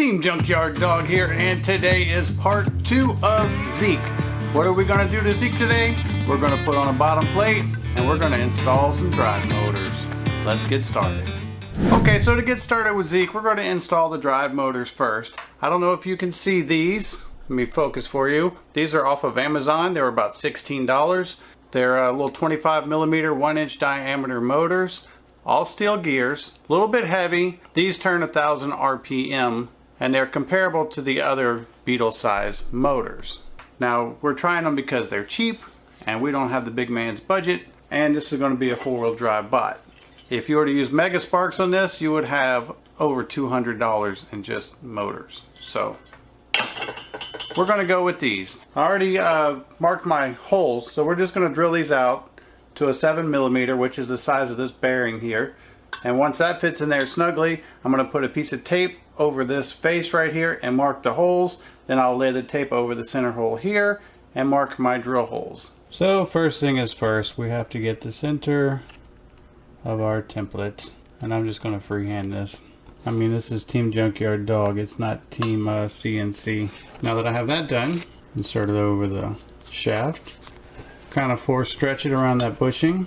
Team Junkyard Dog here, and today is part 2 of Zeek. What are we going to do to Zeek today? We're going to put on a bottom plate and we're going to install some drive motors. Let's get started. Okay, so to get started with Zeek, we're going to install the drive motors first. I don't know if you can see these. Let me focus for you. These are off of Amazon. They were about $16. They're little 25mm 1-inch diameter motors. All steel gears, a little bit heavy. These turn 1,000 RPM and they're comparable to the other Beetle size motors. Now we're trying them because they're cheap and we don't have the big man's budget, and this is going to be a 4-wheel drive bot. If you were to use Mega Sparks on this, you would have over $200 in just motors. So we're going to go with these. I already marked my holes, so we're just going to drill these out to a 7mm, which is the size of this bearing here. And once that fits in there snugly, I'm going to put a piece of tape over this face right here and mark the holes. Then I'll lay the tape over the center hole here and mark my drill holes. So first thing is first, we have to get the center of our template. And I'm just going to freehand this. I mean, this is Team Junkyard Dog, it's not Team CNC. Now that I have that done, insert it over the shaft. Kind of force stretch it around that bushing,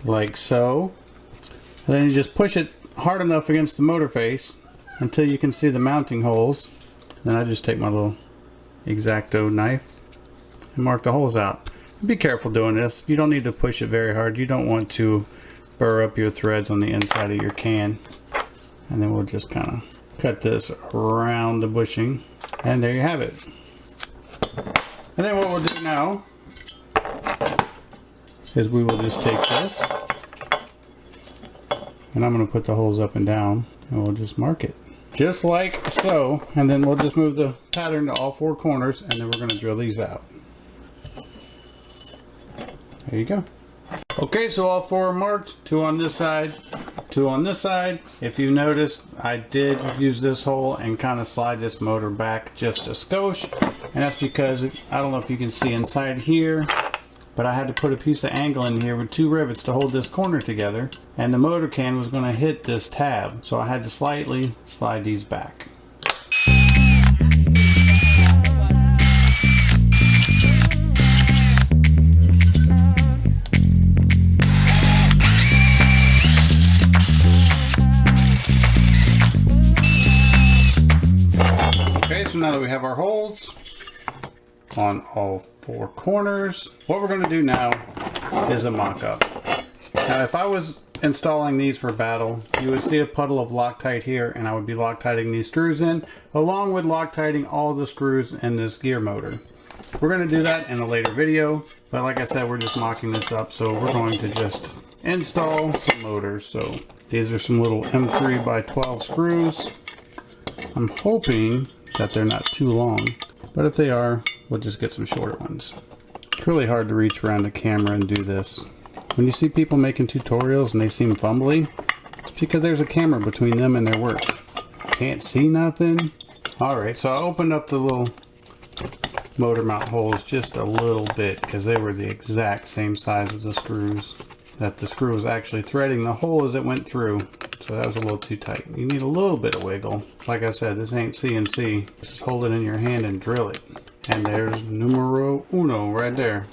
like so. And then you just push it hard enough against the motor face until you can see the mounting holes. Then I just take my little X-Acto knife and mark the holes out. Be careful doing this. You don't need to push it very hard. You don't want to burr up your threads on the inside of your can. And then we'll just kind of cut this around the bushing. And there you have it. And then what we'll do now is we will just take this, and I'm going to put the holes up and down, and we'll just mark it just like so. And then we'll just move the pattern to all 4 corners, and then we're going to drill these out. There you go. Okay, so all 4 are marked, 2 on this side, 2 on this side. If you noticed, I did use this hole and kind of slide this motor back just a skosh, and that's because I don't know if you can see inside here, but I had to put a piece of angle in here with 2 rivets to hold this corner together, and the motor can was going to hit this tab, so I had to slightly slide these back. Okay, so now that we have our holes on all 4 corners, what we're going to do now is a mock-up. Now if I was installing these for battle, you would see a puddle of Loctite here, and I would be Loctiting these screws in, along with Loctiting all the screws in this gear motor. We're going to do that in a later video, but like I said, we're just mocking this up, so we're going to just install some motors. So these are some little M3 by 12 screws. I'm hoping that they're not too long, but if they are, we'll just get some shorter ones. It's really hard to reach around the camera and do this. When you see people making tutorials and they seem fumbly, it's because there's a camera between them and their work. Can't see nothing. Alright, so I opened up the little motor mount holes just a little bit because they were the exact same size as the screws. That the screw was actually threading the hole as it went through. So that was a little too tight. You need a little bit of wiggle. Like I said, this ain't CNC. Just hold it in your hand and drill it. And there's numero uno right there.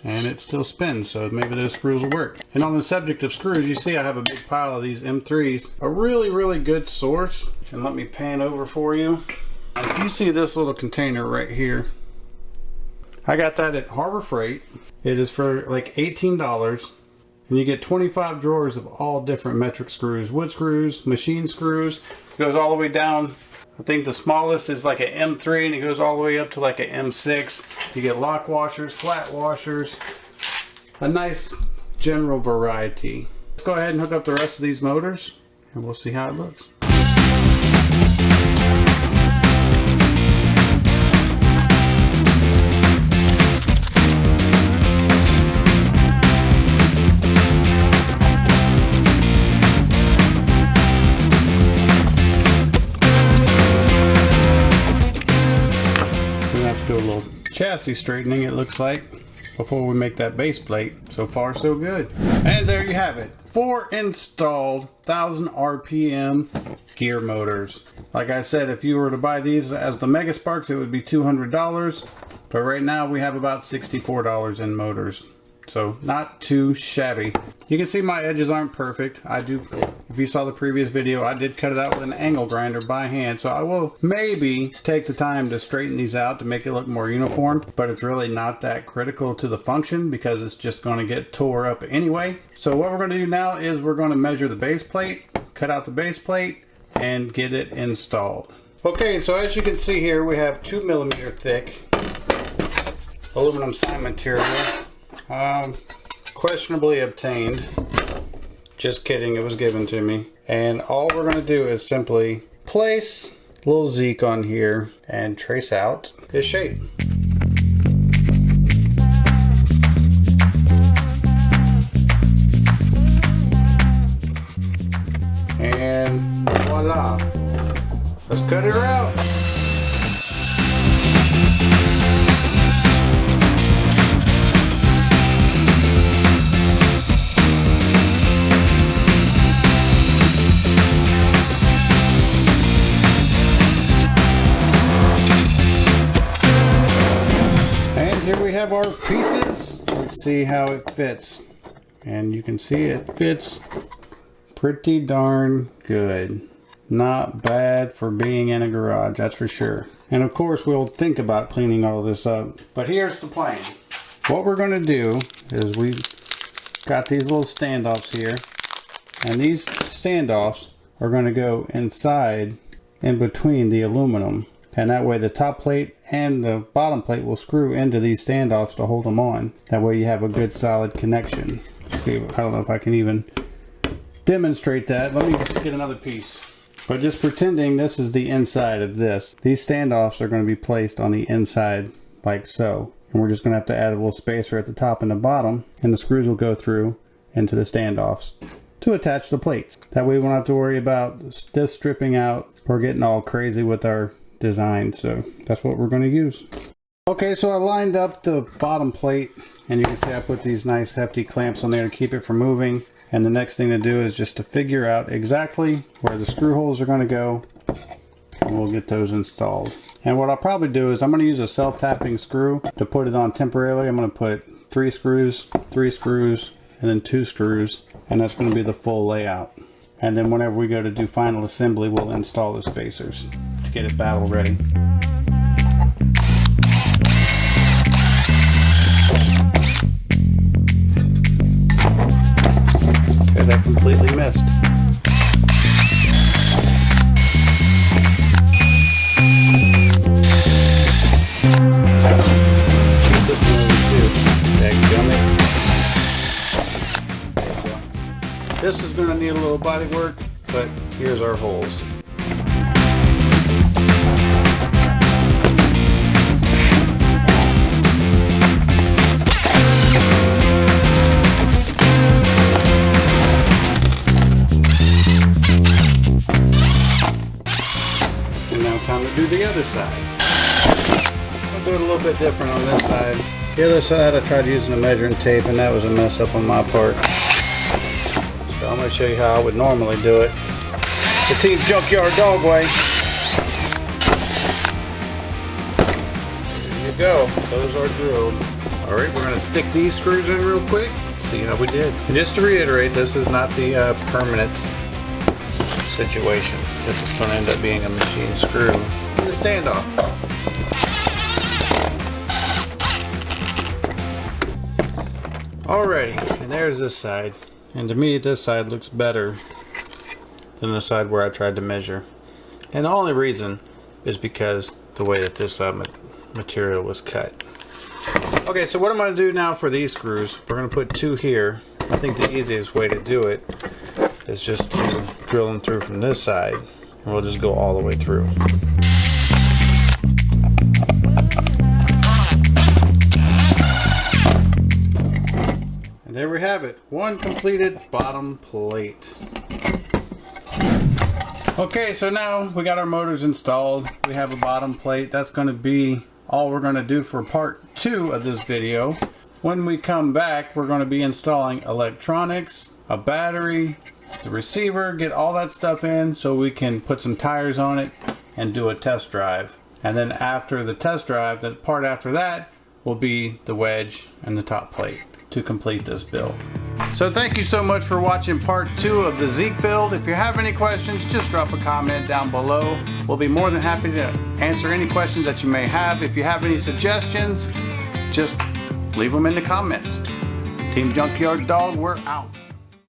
And it still spins, so maybe those screws will work. And on the subject of screws, you see I have a big pile of these M3s. A really, really good source. And let me pan over for you. If you see this little container right here, I got that at Harbor Freight. It is for like $18. And you get 25 drawers of all different metric screws. Wood screws, machine screws. It goes all the way down. I think the smallest is like an M3 and it goes all the way up to like an M6. You get lock washers, flat washers. A nice general variety. Let's go ahead and hook up the rest of these motors and we'll see how it looks. Do a little chassis straightening, it looks like. before we make that base plate. So far so good. And there you have it. 4 installed 1000 RPM gear motors. Like I said, if you were to buy these as the Mega Sparks, it would be $200. But right now we have about $64 in motors. So not too shabby. You can see my edges aren't perfect. If you saw the previous video, I did cut it out with an angle grinder by hand. So I will maybe take the time to straighten these out to make it look more uniform. But it's really not that critical to the function because it's just going to get tore up anyway. So what we're going to do now is we're going to measure the base plate, cut out the base plate, and get it installed. Okay, so as you can see here, we have 2mm thick aluminum sign material. Questionably obtained. Just kidding, it was given to me. And all we're going to do is simply place a little Zeek on here and trace out his shape. And voila. Let's cut her out. Here we have our pieces. Let's see how it fits. And you can see it fits pretty darn good. Not bad for being in a garage, that's for sure. And of course we'll think about cleaning all this up. But here's the plan. What we're going to do is we've got these little standoffs here. And these standoffs are going to go inside in between the aluminum. And that way the top plate and the bottom plate will screw into these standoffs to hold them on. That way you have a good solid connection. See, I don't know if I can even demonstrate that. Let me get another piece. But just pretending this is the inside of this. These standoffs are going to be placed on the inside like so. And we're just going to have to add a little spacer at the top and the bottom. And the screws will go through into the standoffs to attach the plates. That way we won't have to worry about this stripping out or getting all crazy with our design. So that's what we're going to use. Okay, so I lined up the bottom plate and you can see I put these nice hefty clamps on there to keep it from moving. And the next thing to do is just to figure out exactly where the screw holes are going to go, and we'll get those installed. And what I'll probably do is I'm going to use a self-tapping screw to put it on temporarily. I'm going to put 3 screws, and then 2 screws, and that's going to be the full layout. And then whenever we go to do final assembly, we'll install the spacers to get it battle ready. Okay, that completely missed. This is going to need a little body work, but here's our holes. And now time to do the other side. I'll do it a little bit different on this side. The other side I tried using a measuring tape and that was a mess up on my part. So I'm going to show you how I would normally do it. The Team Junkyard Dog way. There you go. Those are drilled. Alright, we're going to stick these screws in real quick. See how we did. And just to reiterate, this is not the permanent situation. This is going to end up being a machine screw in the standoff. Alrighty, and there's this side. And to me, this side looks better than the side where I tried to measure. And the only reason is because the way that this material was cut. Okay, so what I'm going to do now for these screws, we're going to put 2 here. I think the easiest way to do it is just to drill them through from this side. And we'll just go all the way through. There we have it, one completed bottom plate. Okay, so now we got our motors installed. We have a bottom plate. That's going to be all we're going to do for part 2 of this video. When we come back, we're going to be installing electronics, a battery, the receiver, get all that stuff in so we can put some tires on it and do a test drive. And then after the test drive, the part after that will be the wedge and the top plate to complete this build. So thank you so much for watching part 2 of the Zeek build. If you have any questions, just drop a comment down below. We'll be more than happy to answer any questions that you may have. If you have any suggestions, just leave them in the comments. Team Junkyard Dog, we're out.